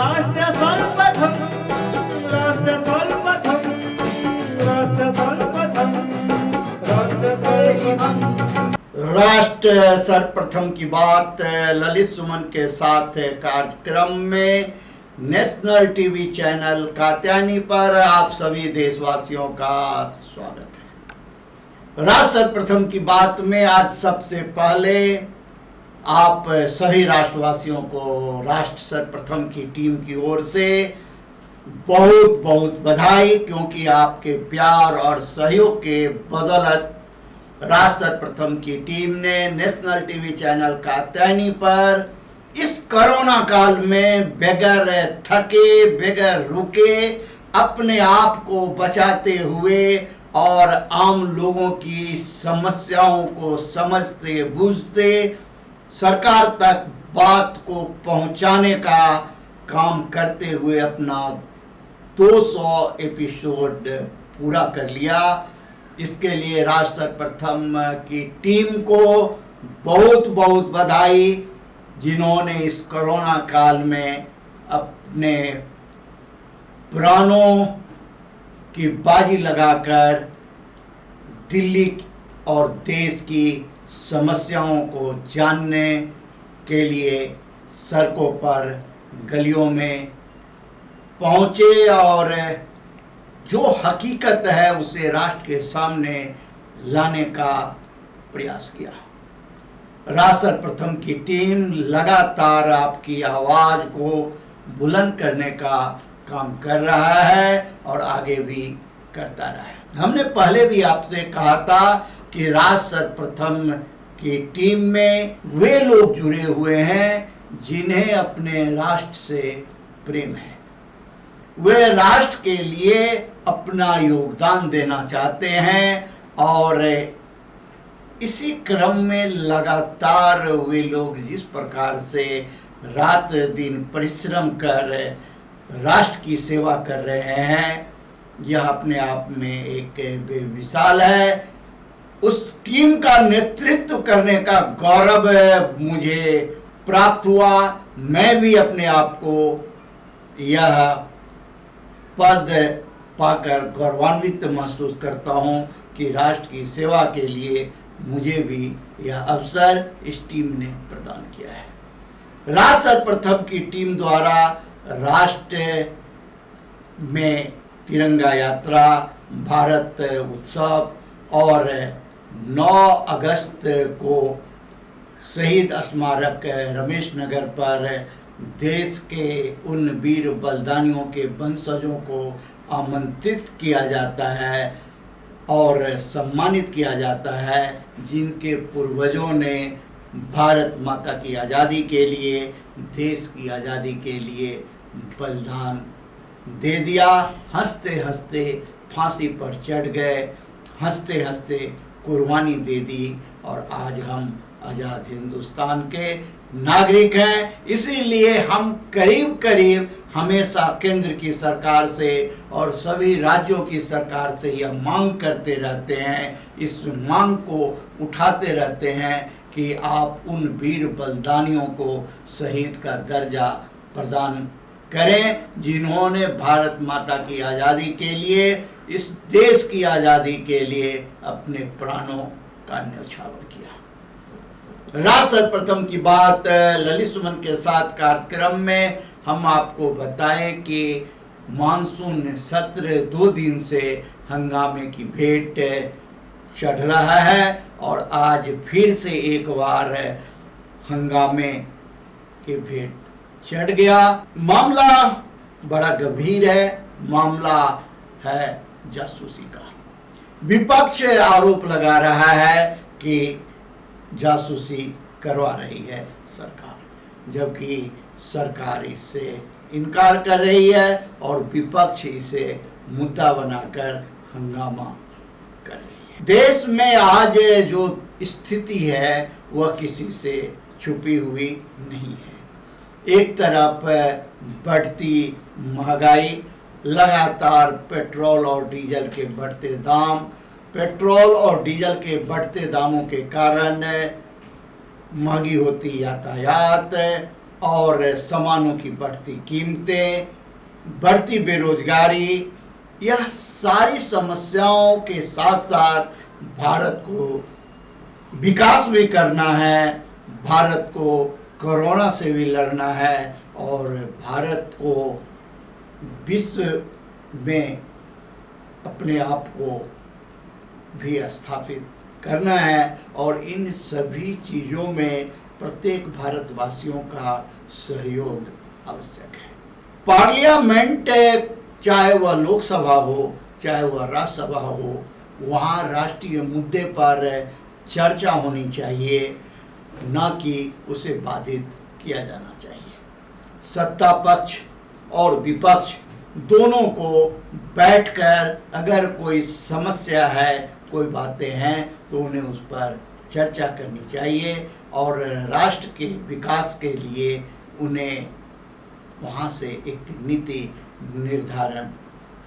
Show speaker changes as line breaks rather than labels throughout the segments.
राष्ट्र सर्वप्रथम राष्ट्र सर्वप्रथम राष्ट्र सर्वप्रथम राष्ट्र सर्वप्रथम।
राष्ट्र सर्वप्रथम की बात ललित सुमन के साथ कार्यक्रम में नेशनल टीवी चैनल कात्यायनी पर आप सभी देशवासियों का स्वागत है। राष्ट्र सर्वप्रथम की बात में आज सबसे पहले आप सभी राष्ट्रवासियों को राष्ट्र सर्वप्रथम की टीम की ओर से बहुत बहुत बधाई, क्योंकि आपके प्यार और सहयोग के बदौलत राष्ट्र सर्वप्रथम की टीम ने नेशनल टीवी चैनल कात्यायनी पर इस कोरोना काल में बगैर थके बगैर रुके अपने आप को बचाते हुए और आम लोगों की समस्याओं को समझते बूझते सरकार तक बात को पहुंचाने का काम करते हुए अपना 200 एपिसोड पूरा कर लिया। इसके लिए राष्ट्र सर्वप्रथम की टीम को बहुत बहुत बधाई, जिन्होंने इस कोरोना काल में अपने प्राणों की बाजी लगाकर दिल्ली और देश की समस्याओं को जानने के लिए सड़कों पर गलियों में पहुंचे और जो हकीकत है उसे राष्ट्र के सामने लाने का प्रयास किया। राष्ट्र सर्वप्रथम की टीम लगातार आपकी आवाज़ को बुलंद करने का काम कर रहा है और आगे भी करता रहा है। हमने पहले भी आपसे कहा था कि राष्ट्र सर्वप्रथम की टीम में वे लोग जुड़े हुए हैं जिन्हें अपने राष्ट्र से प्रेम है, वे राष्ट्र के लिए अपना योगदान देना चाहते हैं और इसी क्रम में लगातार वे लोग जिस प्रकार से रात दिन परिश्रम कर राष्ट्र की सेवा कर रहे हैं, यह अपने आप में एक बेमिसाल है। उस टीम का नेतृत्व करने का गौरव मुझे प्राप्त हुआ। मैं भी अपने आप को यह पद पाकर गौरवान्वित महसूस करता हूं कि राष्ट्र की सेवा के लिए मुझे भी यह अवसर इस टीम ने प्रदान किया है। राष्ट्र सर्वप्रथम की टीम द्वारा राष्ट्र में तिरंगा यात्रा, भारत उत्सव और 9 अगस्त को शहीद स्मारक रमेश नगर पर देश के उन वीर बलिदानियों के वंशजों को आमंत्रित किया जाता है और सम्मानित किया जाता है, जिनके पूर्वजों ने भारत माता की आज़ादी के लिए, देश की आज़ादी के लिए बलिदान दे दिया। हंसते हंसते फांसी पर चढ़ गए, हंसते हंसते कुर्बानी दे दी और आज हम आज़ाद हिंदुस्तान के नागरिक हैं। इसीलिए हम करीब करीब हमेशा केंद्र की सरकार से और सभी राज्यों की सरकार से यह मांग करते रहते हैं, इस मांग को उठाते रहते हैं कि आप उन वीर बलिदानियों को शहीद का दर्जा प्रदान करें, जिन्होंने भारत माता की आज़ादी के लिए, इस देश की आज़ादी के लिए अपने प्राणों का न्यौछावर किया। राष्ट्र सर्वप्रथम की बात ललित सुमन के साथ कार्यक्रम में हम आपको बताएं कि मानसून सत्र 2 दिन से हंगामे की भेंट चढ़ रहा है और आज फिर से एक बार हंगामे की भेंट चढ़ गया। मामला बड़ा गंभीर है, मामला है जासूसी का। विपक्ष आरोप लगा रहा है कि जासूसी करवा रही है सरकार, जबकि सरकार इससे इनकार कर रही है और विपक्ष इसे मुद्दा बनाकर हंगामा कर रही है। देश में आज जो स्थिति है वह किसी से छुपी हुई नहीं है। एक तरफ बढ़ती महंगाई, लगातार पेट्रोल और डीजल के बढ़ते दाम, पेट्रोल और डीजल के बढ़ते दामों के कारण महंगी होती यातायात, और सामानों की बढ़ती कीमतें, बढ़ती बेरोजगारी, यह सारी समस्याओं के साथ साथ भारत को विकास भी करना है, भारत को कोरोना से भी लड़ना है और भारत को विश्व में अपने आप को भी स्थापित करना है। और इन सभी चीज़ों में प्रत्येक भारतवासियों का सहयोग आवश्यक है। पार्लियामेंट, चाहे वह लोकसभा हो चाहे वह राज्यसभा हो, वहाँ राष्ट्रीय मुद्दे पर चर्चा होनी चाहिए, न कि उसे बाधित किया जाना चाहिए। सत्ता पक्ष और विपक्ष दोनों को बैठकर अगर कोई समस्या है, कोई बातें हैं, तो उन्हें उस पर चर्चा करनी चाहिए और राष्ट्र के विकास के लिए उन्हें वहाँ से एक नीति निर्धारण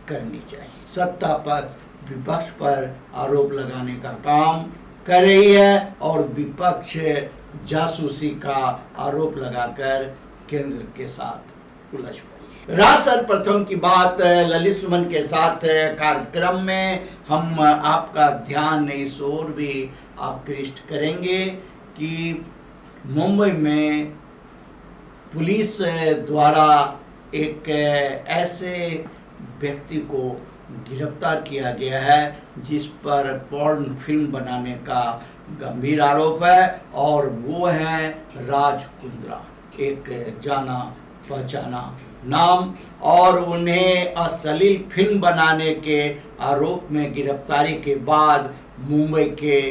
करनी चाहिए। सत्ता पक्ष विपक्ष पर आरोप लगाने का काम कर रही है और विपक्ष जासूसी का आरोप लगाकर केंद्र के साथ उलझ पड़ी है। राज सर्वप्रथम की बात ललित सुमन के साथ कार्यक्रम में हम आपका ध्यान इस ओर भी आकृष्ट करेंगे कि मुंबई में पुलिस द्वारा एक ऐसे व्यक्ति को गिरफ्तार किया गया है जिस पर पोर्न फिल्म बनाने का गंभीर आरोप है और वो हैं राज कुंद्रा, एक जाना पहचाना नाम, और उन्हें अश्लील फिल्म बनाने के आरोप में गिरफ्तारी के बाद मुंबई के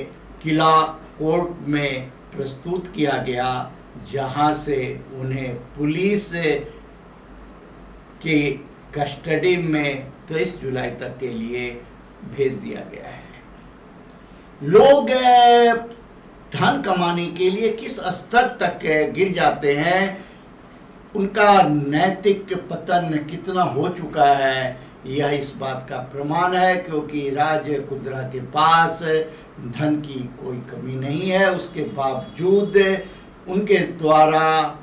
किला कोर्ट में प्रस्तुत किया गया, जहां से उन्हें पुलिस की कस्टडी में 23 जुलाई तक के लिए भेज दिया गया है। लोग धन कमाने के लिए किस स्तर तक गिर जाते हैं, उनका नैतिक पतन कितना हो चुका है, यह इस बात का प्रमाण है, क्योंकि राज कुंद्रा के पास धन की कोई कमी नहीं है। उसके बावजूद उनके द्वारा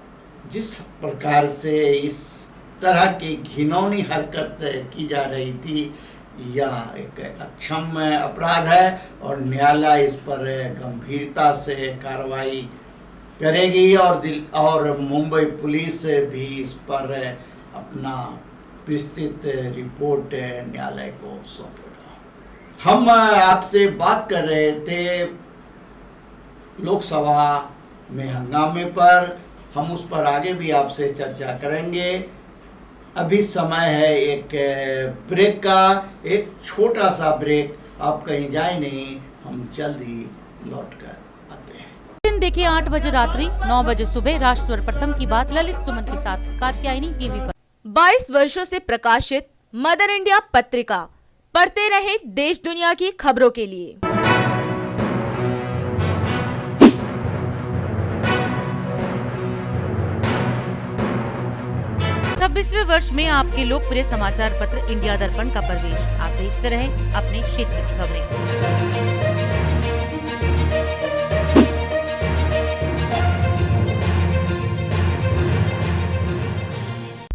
जिस प्रकार से इस तरह की घिनौनी हरकत की जा रही थी, यह एक अक्षम्य अपराध है और न्यायालय इस पर गंभीरता से कार्रवाई करेगी और मुंबई पुलिस भी इस पर अपना विस्तृत रिपोर्ट न्यायालय को सौंपेगा। हम आपसे बात कर रहे थे लोकसभा में हंगामे पर, हम उस पर आगे भी आपसे चर्चा करेंगे। अभी समय है एक ब्रेक का, एक छोटा सा ब्रेक। आप कहीं जाए नहीं, हम जल्द ही लौट कर आते हैं।
दिन देखिए 8 बजे रात्रि 9 बजे सुबह राष्ट्र सर्वप्रथम की बात ललित सुमन के साथ कात्यायनी टीवी पर।
22 वर्षों से प्रकाशित मदर इंडिया पत्रिका, पढ़ते रहे देश दुनिया की खबरों के लिए।
26वें वर्ष में आपके लोकप्रिय समाचार पत्र इंडिया दर्पण का प्रवेश। आप देखते रहे अपने क्षेत्र की खबरें।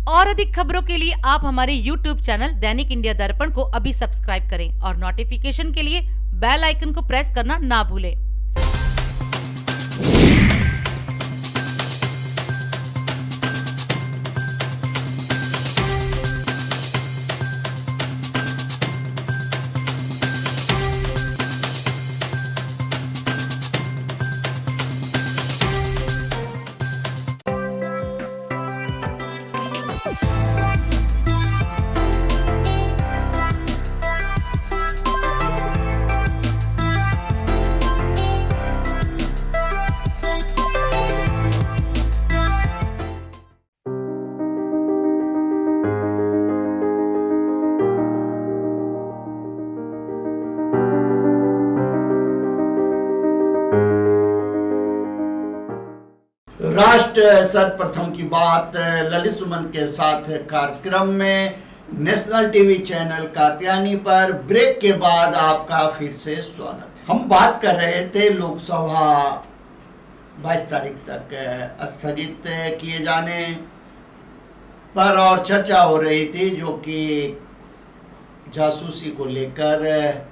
और अधिक खबरों के लिए आप हमारे YouTube चैनल दैनिक इंडिया दर्पण को अभी सब्सक्राइब करें और नोटिफिकेशन के लिए बेल आइकन को प्रेस करना ना भूलें।
राष्ट्र सर्वप्रथम की बात ललित सुमन के साथ कार्यक्रम में नेशनल टीवी चैनल कात्यायनी पर ब्रेक के बाद आपका फिर से स्वागत है। हम बात कर रहे थे लोकसभा 22 तारीख तक स्थगित किए जाने पर और चर्चा हो रही थी, जो कि जासूसी को लेकर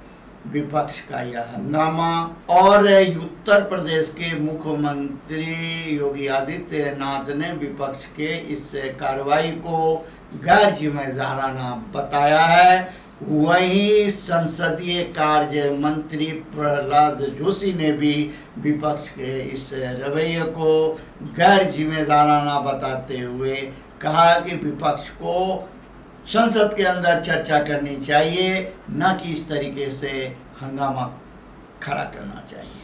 विपक्ष का यह हंगामा और उत्तर प्रदेश के मुख्यमंत्री योगी आदित्यनाथ ने विपक्ष के इस कार्रवाई को गैर जिम्मेदाराना बताया है। वहीं संसदीय कार्य मंत्री प्रहलाद जोशी ने भी विपक्ष के इस रवैये को गैर जिम्मेदाराना बताते हुए कहा कि विपक्ष को संसद के अंदर चर्चा करनी चाहिए, न कि इस तरीके से हंगामा खड़ा करना चाहिए।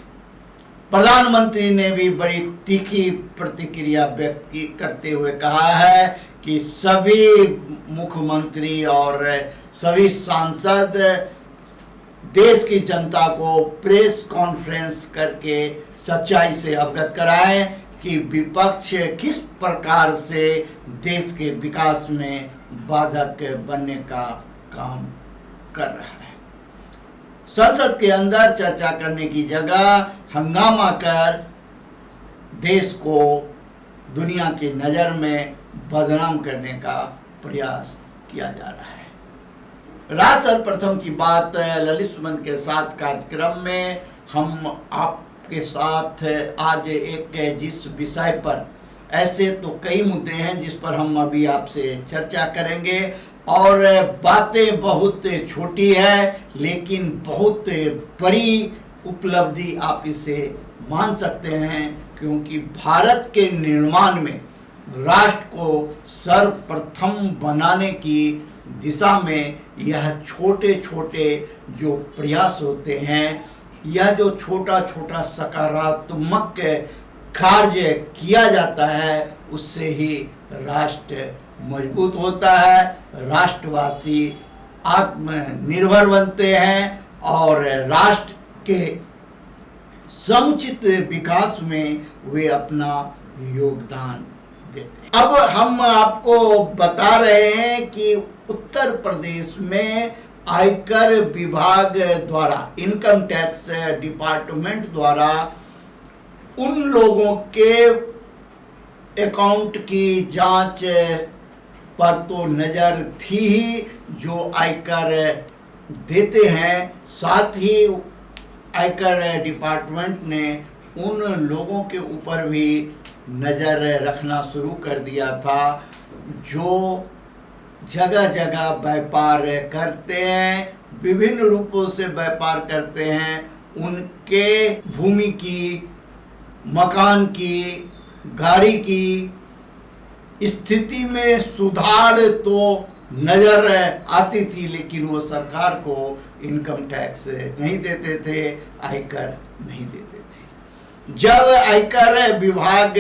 प्रधानमंत्री ने भी बड़ी तीखी प्रतिक्रिया व्यक्त करते हुए कहा है कि सभी मुख्यमंत्री और सभी सांसद देश की जनता को प्रेस कॉन्फ्रेंस करके सच्चाई से अवगत कराएं कि विपक्ष किस प्रकार से देश के विकास में बाधक बनने का काम कर रहा है। संसद के अंदर चर्चा करने की जगह हंगामा कर देश को दुनिया की नज़र में बदनाम करने का प्रयास किया जा रहा है। राज सर्वप्रथम की बात ललित सुमन के साथ कार्यक्रम में हम आपके साथ आज एक जिस विषय पर, ऐसे तो कई मुद्दे हैं जिस पर हम अभी आपसे चर्चा करेंगे और बातें बहुत छोटी है लेकिन बहुत बड़ी उपलब्धि आप इसे मान सकते हैं, क्योंकि भारत के निर्माण में राष्ट्र को सर्वप्रथम बनाने की दिशा में यह छोटे छोटे जो प्रयास होते हैं, यह जो छोटा छोटा सकारात्मक कार्य किया जाता है, उससे ही राष्ट्र मजबूत होता है, राष्ट्रवासी आत्मनिर्भर बनते हैं और राष्ट्र के समुचित विकास में वे अपना योगदान देते हैं। अब हम आपको बता रहे हैं कि उत्तर प्रदेश में आयकर विभाग द्वारा, इनकम टैक्स डिपार्टमेंट द्वारा उन लोगों के अकाउंट की जांच पर तो नज़र थी ही जो आयकर देते हैं, साथ ही आयकर डिपार्टमेंट ने उन लोगों के ऊपर भी नज़र रखना शुरू कर दिया था जो जगह जगह व्यापार करते हैं, विभिन्न रूपों से व्यापार करते हैं। उनके भूमि की, मकान की, गाड़ी की स्थिति में सुधार तो नज़र आती थी, लेकिन वो सरकार को इनकम टैक्स नहीं देते थे, आयकर नहीं देते थे। जब आयकर विभाग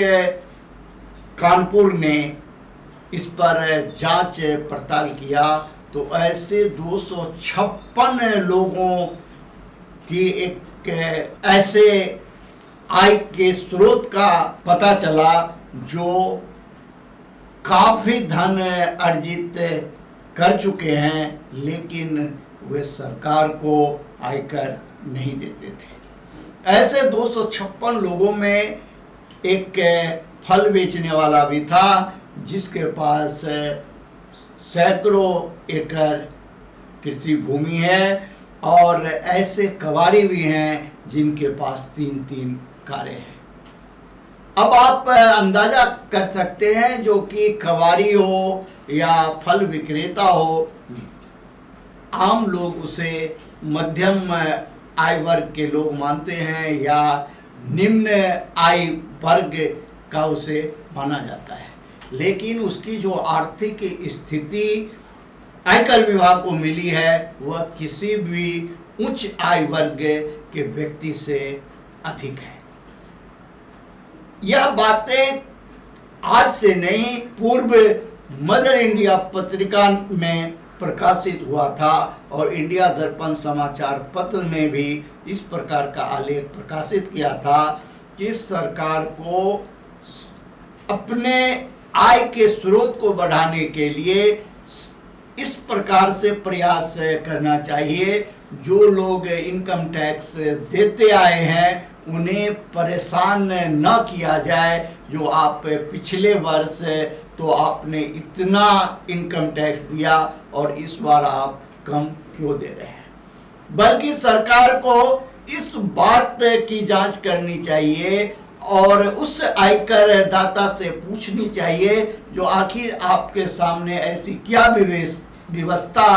कानपुर ने इस पर जांच पड़ताल किया तो ऐसे 256 लोगों की एक ऐसे आय के स्रोत का पता चला जो काफ़ी धन अर्जित कर चुके हैं, लेकिन वे सरकार को आयकर नहीं देते थे। ऐसे 256 लोगों में एक फल बेचने वाला भी था जिसके पास सैकड़ों एकड़ कृषि भूमि है और ऐसे कबाड़ी भी हैं जिनके पास 3-3 कारें हैं। अब आप अंदाजा कर सकते हैं जो कि कबाड़ी हो या फल विक्रेता हो, आम लोग उसे मध्यम आय वर्ग के लोग मानते हैं या निम्न आय वर्ग का उसे माना जाता है, लेकिन उसकी जो आर्थिक स्थिति आयकर विभाग को मिली है वह किसी भी उच्च आय वर्ग के व्यक्ति से अधिक है। यह बातें आज से नहीं, पूर्व मदर इंडिया पत्रिका में प्रकाशित हुआ था और इंडिया दर्पण समाचार पत्र में भी इस प्रकार का आलेख प्रकाशित किया था कि सरकार को अपने आय के स्रोत को बढ़ाने के लिए इस प्रकार से प्रयास करना चाहिए। जो लोग इनकम टैक्स देते आए हैं उन्हें परेशान न किया जाए। जो आप पिछले वर्ष तो आपने इतना इनकम टैक्स दिया और इस बार आप कम क्यों दे रहे हैं, बल्कि सरकार को इस बात की जांच करनी चाहिए और उस आयकर दाता से पूछनी चाहिए जो आखिर आपके सामने ऐसी क्या व्यवस्था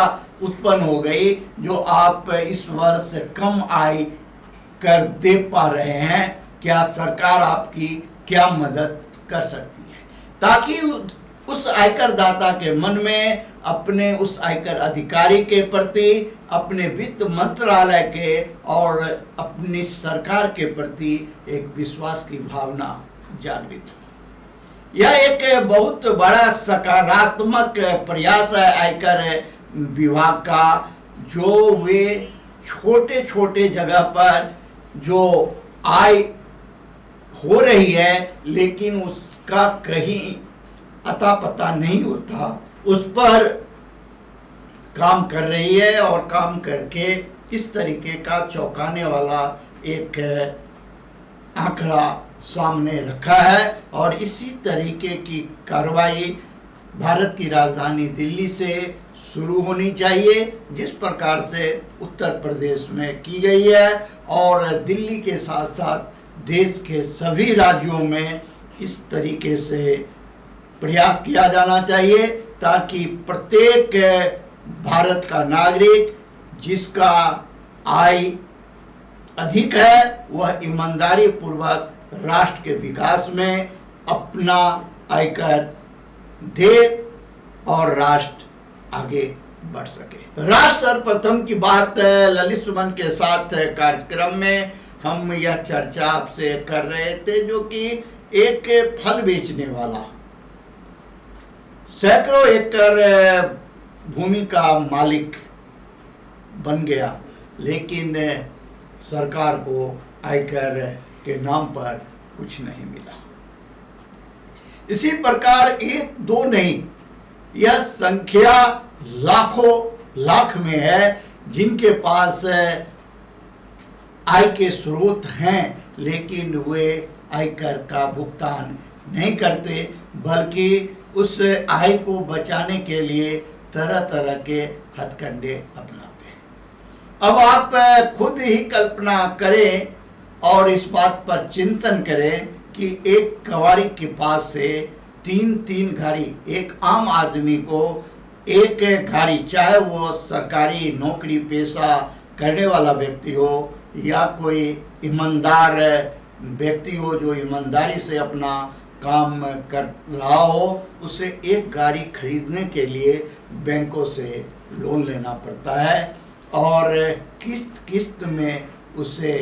उत्पन्न हो गई जो आप इस वर्ष कम आय कर दे पा रहे हैं। क्या सरकार आपकी क्या मदद कर सकती है, ताकि उस आयकर दाता के मन में अपने उस आयकर अधिकारी के प्रति, अपने वित्त मंत्रालय के और अपनी सरकार के प्रति एक विश्वास की भावना जागृत हो। यह एक बहुत बड़ा सकारात्मक प्रयास है आयकर विभाग का, जो वे छोटे छोटे जगह पर जो आय हो रही है लेकिन उसका कहीं अता पता नहीं होता, उस पर काम कर रही है और काम करके इस तरीके का चौंकाने वाला एक आंकड़ा सामने रखा है। और इसी तरीके की कार्रवाई भारत की राजधानी दिल्ली से शुरू होनी चाहिए, जिस प्रकार से उत्तर प्रदेश में की गई है, और दिल्ली के साथ साथ देश के सभी राज्यों में इस तरीके से प्रयास किया जाना चाहिए, ताकि प्रत्येक भारत का नागरिक जिसका आय अधिक है वह ईमानदारी पूर्वक राष्ट्र के विकास में अपना आयकर दे और राष्ट्र आगे बढ़ सके। राष्ट्र सर्वप्रथम की बात ललित सुमन के साथ कार्यक्रम में हम यह चर्चा आपसे कर रहे थे, जो कि एक फल बेचने वाला सैकड़ों एकड़ भूमि का मालिक बन गया, लेकिन सरकार को आयकर के नाम पर कुछ नहीं मिला। इसी प्रकार एक दो नहीं, यह संख्या लाखों लाख में है जिनके पास आय के स्रोत हैं, लेकिन वे आयकर का भुगतान नहीं करते, बल्कि उस आय को बचाने के लिए तरह तरह के हथकंडे अपनाते हैं। अब आप खुद ही कल्पना करें और इस बात पर चिंतन करें कि एक कबाड़ी के पास से तीन गाड़ी, एक आम आदमी को एक गाड़ी, चाहे वो सरकारी नौकरी पेशा करने वाला व्यक्ति हो या कोई ईमानदार व्यक्ति हो जो ईमानदारी से अपना काम कर रहा हो, उसे एक गाड़ी खरीदने के लिए बैंकों से लोन लेना पड़ता है और किस्त में उसे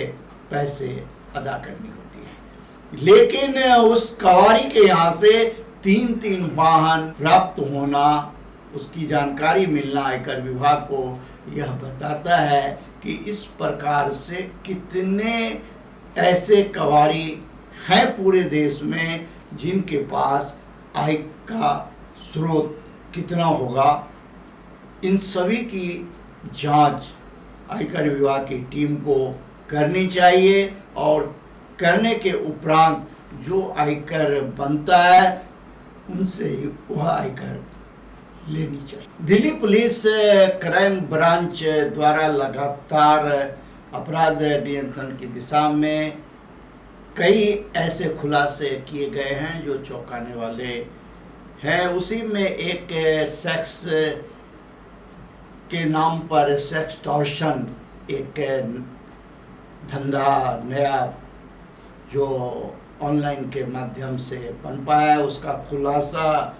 पैसे अदा करनी होती है। लेकिन उस कबाड़ी के यहाँ से तीन वाहन प्राप्त होना, उसकी जानकारी मिलना आयकर विभाग को यह बताता है कि इस प्रकार से कितने ऐसे कबाड़ी हैं पूरे देश में जिनके पास आय का स्रोत कितना होगा। इन सभी की जांच आयकर विभाग की टीम को करनी चाहिए और करने के उपरांत जो आयकर बनता है उनसे ही वह आयकर लेनी चाहिए। दिल्ली पुलिस क्राइम ब्रांच द्वारा लगातार अपराध नियंत्रण की दिशा में कई ऐसे खुलासे किए गए हैं जो चौंकाने वाले हैं। उसी में एक सेक्स के नाम पर सेक्सटॉर्शन एक धंधा नया जो ऑनलाइन के माध्यम से बन पाया है, उसका खुलासा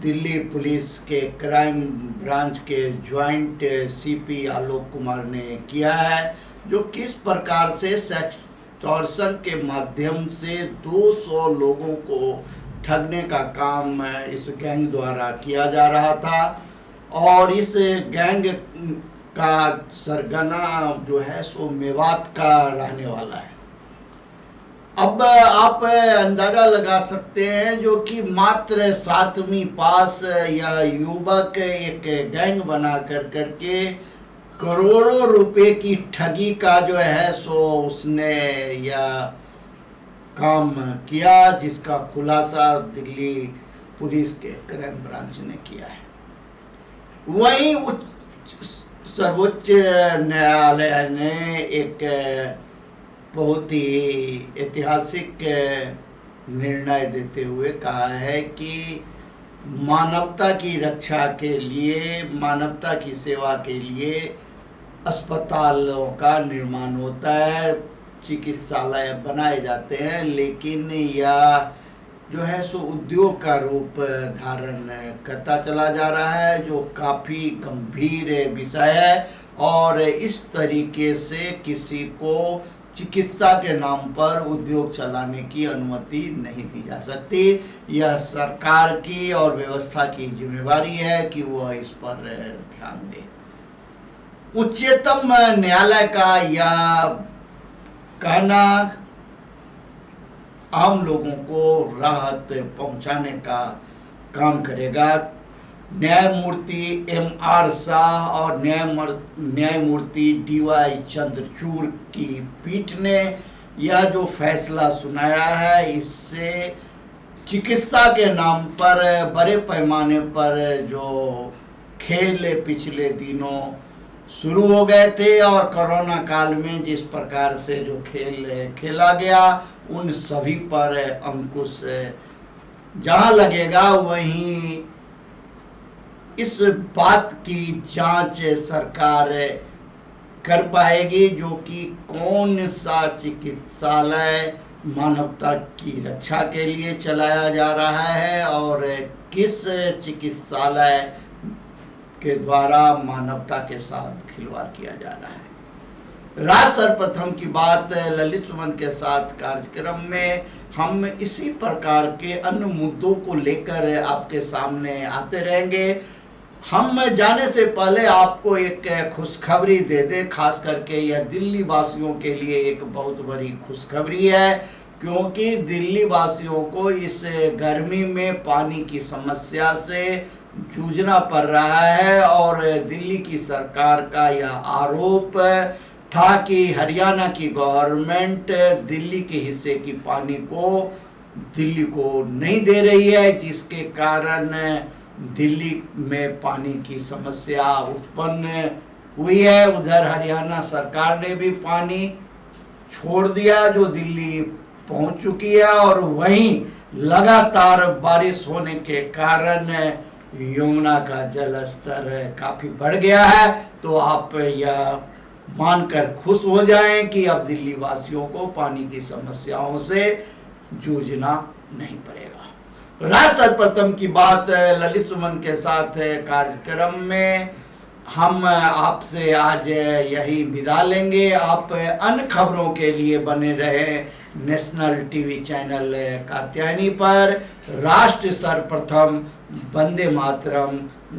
दिल्ली पुलिस के क्राइम ब्रांच के ज्वाइंट सीपी आलोक कुमार ने किया है, जो किस प्रकार से सेक्सटॉर्शन के माध्यम से 200 लोगों को ठगने का काम इस गैंग द्वारा किया जा रहा था और इस गैंग का सरगना जो है सो मेवात का रहने वाला है। अब आप अंदाजा लगा सकते हैं जो कि मात्र 7वीं पास या युवक एक गैंग बना करके करोड़ों रुपए की ठगी का जो है सो उसने यह काम किया, जिसका खुलासा दिल्ली पुलिस के क्राइम ब्रांच ने किया है। वहीं सर्वोच्च न्यायालय ने एक बहुत ही ऐतिहासिक निर्णय देते हुए कहा है कि मानवता की रक्षा के लिए, मानवता की सेवा के लिए अस्पतालों का निर्माण होता है, चिकित्सालय बनाए जाते हैं, लेकिन यह जो है सो उद्योग का रूप धारण करता चला जा रहा है, जो काफ़ी गंभीर विषय है। और इस तरीके से किसी को चिकित्सा के नाम पर उद्योग चलाने की अनुमति नहीं दी जा सकती। यह सरकार की और व्यवस्था की जिम्मेदारी है कि वह इस पर ध्यान दे। उच्चतम न्यायालय का यह कहना आम लोगों को राहत पहुंचाने का काम करेगा। न्यायमूर्ति M.R. शाह और न्यायमूर्ति D.Y. चंद्रचूड़ की पीठ ने यह जो फैसला सुनाया है, इससे चिकित्सा के नाम पर बड़े पैमाने पर जो खेल पिछले दिनों शुरू हो गए थे और कोरोना काल में जिस प्रकार से जो खेल खेला गया, उन सभी पर अंकुश जहां लगेगा, वहीं इस बात की जांच सरकार कर पाएगी जो कि कौन सा चिकित्सालय मानवता की रक्षा के लिए चलाया जा रहा है और किस चिकित्सालय के द्वारा मानवता के साथ खिलवाड़ किया जा रहा है। राज सर्वप्रथम की बात ललित सुमन के साथ कार्यक्रम में हम इसी प्रकार के अन्य मुद्दों को लेकर आपके सामने आते रहेंगे। हम जाने से पहले आपको एक खुशखबरी दे दें, खास करके यह दिल्ली वासियों के लिए एक बहुत बड़ी खुशखबरी है, क्योंकि दिल्ली वासियों को इस गर्मी में पानी की समस्या से जूझना पड़ रहा है। और दिल्ली की सरकार का यह आरोप था कि हरियाणा की गवर्नमेंट दिल्ली के हिस्से की पानी को दिल्ली को नहीं दे रही है, जिसके कारण दिल्ली में पानी की समस्या उत्पन्न हुई है। उधर हरियाणा सरकार ने भी पानी छोड़ दिया जो दिल्ली पहुंच चुकी है, और वहीं लगातार बारिश होने के कारण यमुना का जल स्तर काफ़ी बढ़ गया है। तो आप यह मानकर खुश हो जाएं कि अब दिल्ली वासियों को पानी की समस्याओं से जूझना नहीं पड़ेगा। राज सर्वप्रथम की बात ललित सुमन के साथ कार्यक्रम में हम आपसे आज यही विदा लेंगे। आप अन्य खबरों के लिए बने रहे नेशनल टीवी चैनल कात्यायनी पर। राष्ट्र सर्वप्रथम, वंदे मातरम,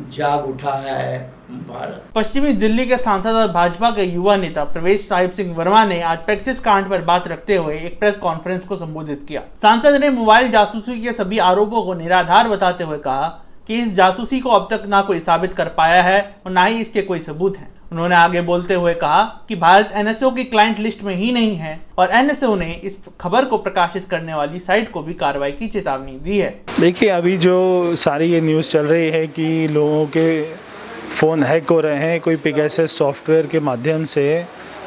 जाग उठा है भारत।
पश्चिमी दिल्ली के सांसद और भाजपा के युवा नेता प्रवेश साहिब सिंह वर्मा ने आज पैक्सिस कांड पर बात रखते हुए एक प्रेस कॉन्फ्रेंस को संबोधित किया। सांसद ने मोबाइल जासूसी के सभी आरोपों को निराधार बताते हुए कहा कि इस जासूसी को अब तक ना कोई साबित कर पाया है और ना ही इसके कोई सबूत हैं। उन्होंने आगे बोलते हुए कहा कि भारत NSO की क्लाइंट लिस्ट में ही नहीं है और NSO ने इस खबर को प्रकाशित करने वाली साइट को भी कार्रवाई की चेतावनी दी है।
देखिए, अभी जो सारी ये न्यूज़ चल रही है कि लोगों के फ़ोन हैक हो रहे हैं, कोई पेगासस सॉफ्टवेयर के माध्यम से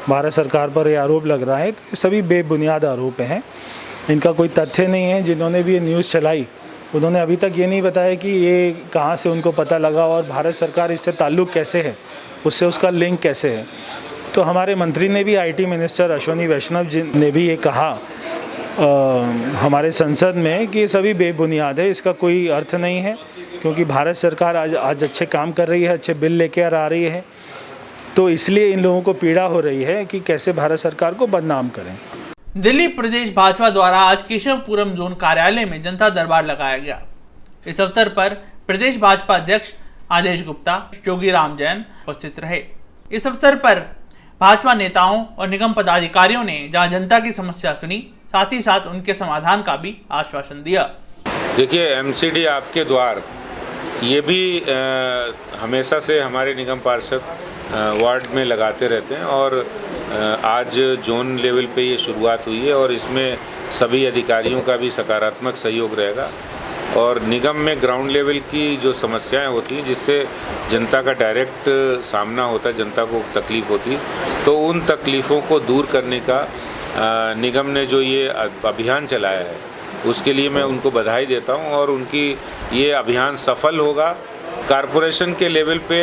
भारत सरकार पर ये आरोप लग रहा है, तो ये सभी बेबुनियाद आरोप हैं। इनका कोई तथ्य नहीं है। जिन्होंने भी ये न्यूज़ चलाई उन्होंने अभी तक ये नहीं बताया कि ये कहाँ से उनको पता लगा और भारत सरकार इससे ताल्लुक़ कैसे है, उससे उसका लिंक कैसे है। तो हमारे मंत्री ने भी, IT मिनिस्टर अश्विनी वैष्णव जी ने भी ये कहा हमारे संसद में कि ये सभी बेबुनियाद है, इसका कोई अर्थ नहीं है, क्योंकि भारत सरकार आज अच्छे काम कर रही है, अच्छे बिल लेकर आ रही है। तो इसलिए इन लोगों को पीड़ा हो रही है कि कैसे भारत सरकार को बदनाम करें।
दिल्ली प्रदेश भाजपा द्वारा आज केशवपुरम जोन कार्यालय में जनता दरबार लगाया गया। इस अवसर पर प्रदेश भाजपा अध्यक्ष आदेश गुप्ता, जोगीराम जैन उपस्थित रहे। इस अवसर पर भाजपा नेताओं और निगम पदाधिकारियों ने जहां जनता की समस्या सुनी, साथ ही साथ उनके समाधान का भी आश्वासन दिया।
देखिए, MCD आपके द्वार, ये भी हमेशा से हमारे निगम पार्षद वार्ड में लगाते रहते हैं और आज जोन लेवल पे ये शुरुआत हुई है और इसमें सभी अधिकारियों का भी सकारात्मक सहयोग रहेगा और निगम में ग्राउंड लेवल की जो समस्याएं होती हैं जिससे जनता का डायरेक्ट सामना होता है, जनता को तकलीफ़ होती है, तो उन तकलीफ़ों को दूर करने का निगम ने जो ये अभियान चलाया है उसके लिए मैं उनको बधाई देता हूं और उनकी ये अभियान सफल होगा। कारपोरेशन के लेवल पे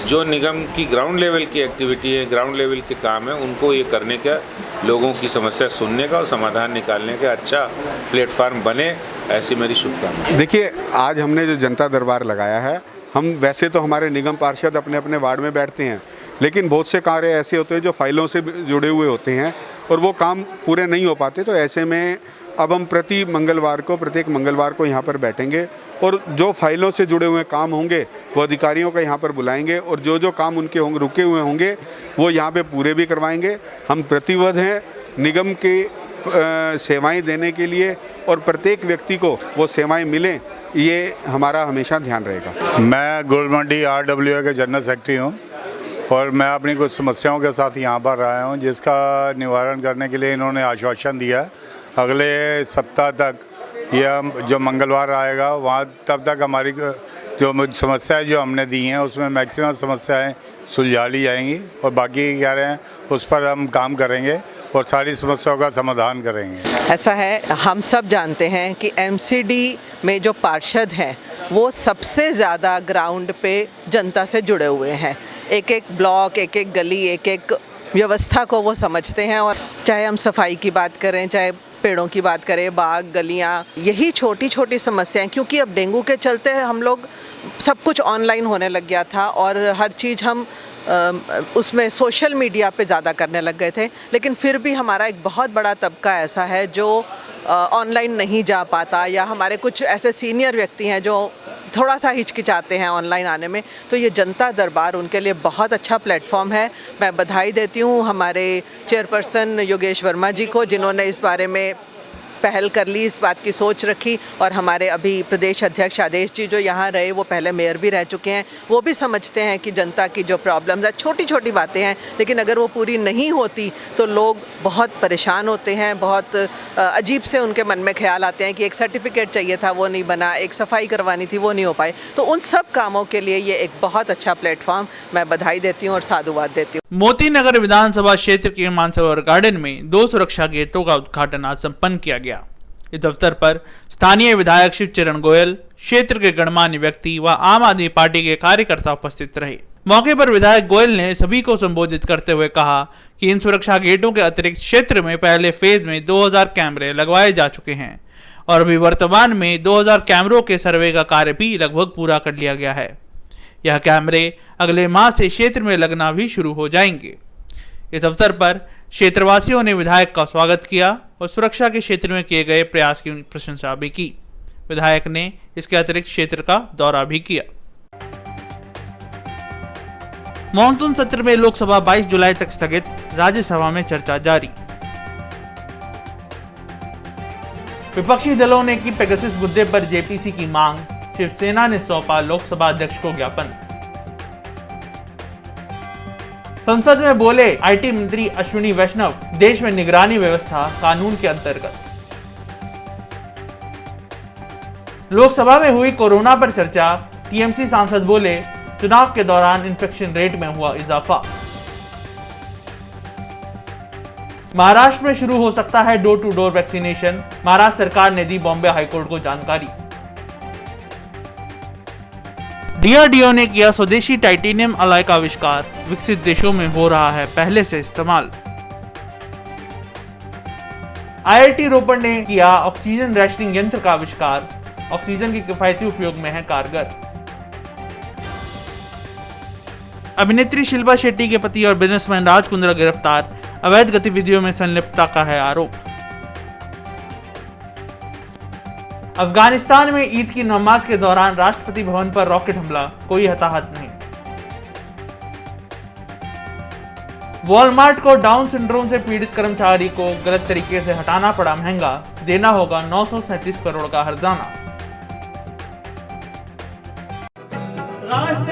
जो निगम की ग्राउंड लेवल की एक्टिविटी है, ग्राउंड लेवल के काम है, उनको ये करने का, लोगों की समस्या सुनने का और समाधान निकालने का अच्छा प्लेटफार्म बने, ऐसी मेरी शुभकामनाएं।
देखिए, आज हमने जो जनता दरबार लगाया है, हम वैसे तो हमारे निगम पार्षद अपने अपने वार्ड में बैठते हैं, लेकिन बहुत से कार्य ऐसे होते हैं जो फाइलों से जुड़े हुए होते हैं और वो काम पूरे नहीं हो पाते। तो ऐसे में अब हम प्रत्येक मंगलवार को यहाँ पर बैठेंगे और जो फाइलों से जुड़े हुए काम होंगे वो अधिकारियों को यहाँ पर बुलाएंगे और जो जो काम उनके होंगे, रुके हुए होंगे, वो यहाँ पे पूरे भी करवाएंगे। हम प्रतिबद्ध हैं निगम के सेवाएं देने के लिए और प्रत्येक व्यक्ति को वो सेवाएं मिलें, ये हमारा हमेशा ध्यान रहेगा।
मैं गोल्ड मंडी RWA के जनरल सेक्रेटरी हूँ और मैं अपनी कुछ समस्याओं के साथ यहाँ पर आया हूँ, जिसका निवारण करने के लिए इन्होंने आश्वासन दिया अगले सप्ताह तक, यह जो मंगलवार आएगा वहाँ तब तक हमारी जो समस्याएं जो हमने दी हैं उसमें मैक्सिमम समस्याएं सुलझा ली जाएंगी और बाकी क्या रहे हैं उस पर हम काम करेंगे और सारी समस्याओं का समाधान करेंगे।
ऐसा है, हम सब जानते हैं कि MCD में जो पार्षद हैं वो सबसे ज़्यादा ग्राउंड पे जनता से जुड़े हुए हैं। एक एक ब्लॉक, एक एक गली, एक एक व्यवस्था को वो समझते हैं और चाहे हम सफाई की बात करें, चाहे पेड़ों की बात करें, बाग, गलियाँ, यही छोटी छोटी समस्याएं, क्योंकि अब डेंगू के चलते हम लोग सब कुछ ऑनलाइन होने लग गया था और हर चीज़ हम उसमें सोशल मीडिया पे ज़्यादा करने लग गए थे, लेकिन फिर भी हमारा एक बहुत बड़ा तबका ऐसा है जो ऑनलाइन नहीं जा पाता, या हमारे कुछ ऐसे सीनियर व्यक्ति हैं जो थोड़ा सा हिचकिचाते हैं ऑनलाइन आने में। तो ये जनता दरबार उनके लिए बहुत अच्छा प्लेटफॉर्म है। मैं बधाई देती हूँ हमारे चेयरपर्सन योगेश वर्मा जी को, जिन्होंने इस बारे में पहल कर ली, इस बात की सोच रखी, और हमारे अभी प्रदेश अध्यक्ष आदेश जी जो यहाँ रहे, वो पहले मेयर भी रह चुके हैं, वो भी समझते हैं कि जनता की जो प्रॉब्लम्स है, छोटी छोटी बातें हैं, लेकिन अगर वो पूरी नहीं होती तो लोग बहुत परेशान होते हैं, बहुत अजीब से उनके मन में ख्याल आते हैं कि एक सर्टिफिकेट चाहिए था वो नहीं बना, एक सफाई करवानी थी वो नहीं हो पाई। तो उन सब कामों के लिए ये एक बहुत अच्छा प्लेटफॉर्म, मैं बधाई देती हूँ और साधुवाद देती हूँ।
मोती नगर विधानसभा क्षेत्र के मानसरोवर गार्डन में 2 सुरक्षा गेटों का उद्घाटन आज संपन्न किया गया। इस अवसर पर स्थानीय विधायक शिवचरण गोयल, क्षेत्र के गणमान्य व्यक्ति व आम आदमी पार्टी के कार्यकर्ता उपस्थित रहे। मौके पर विधायक गोयल ने सभी को संबोधित करते हुए कहा कि इन सुरक्षा गेटों के अतिरिक्त क्षेत्र में पहले फेज में 2000 कैमरे लगवाए जा चुके हैं और अभी वर्तमान में 2000 कैमरों के सर्वे का कार्य भी लगभग पूरा कर लिया गया है। यह कैमरे अगले माह से क्षेत्र में लगना भी शुरू हो जाएंगे। इस अवसर पर क्षेत्रवासियों ने विधायक का स्वागत किया और सुरक्षा के क्षेत्र में किए गए प्रयास की प्रशंसा भी की। विधायक ने इसके अतिरिक्त क्षेत्र का दौरा भी किया। मॉनसून सत्र में लोकसभा 22 जुलाई तक स्थगित, राज्यसभा में चर्चा जारी। विपक्षी दलों ने की पेगासस मुद्दे पर जेपीसी की मांग, शिवसेना ने सौंपा लोकसभा अध्यक्ष को ज्ञापन। संसद में बोले आईटी मंत्री अश्विनी वैष्णव, देश में निगरानी व्यवस्था कानून के अंतर्गत। लोकसभा में हुई कोरोना पर चर्चा, टीएमसी सांसद बोले चुनाव के दौरान इन्फेक्शन रेट में हुआ इजाफा। महाराष्ट्र में शुरू हो सकता है door to door vaccination, Maharashtra सरकार ने दी बॉम्बे हाईकोर्ट को जानकारी। डीआरडीओ ने किया स्वदेशी टाइटेनियम अलॉय का आविष्कार, विकसित देशों में हो रहा है पहले से इस्तेमाल। आईआईटी रोपड़ ने किया ऑक्सीजन रैशनिंग यंत्र का आविष्कार, ऑक्सीजन के किफायती उपयोग में है कारगर। अभिनेत्री शिल्पा शेट्टी के पति और बिजनेसमैन राज कुंद्रा गिरफ्तार, अवैध गतिविधियों में संलिप्तता का है आरोप। अफगानिस्तान में ईद की नमाज के दौरान राष्ट्रपति भवन पर रॉकेट हमला, कोई हताहत नहीं। वॉलमार्ट को डाउन सिंड्रोम से पीड़ित कर्मचारी को गलत तरीके से हटाना पड़ा महंगा, देना होगा 937 करोड़ का हर्जाना।
राष्ट्र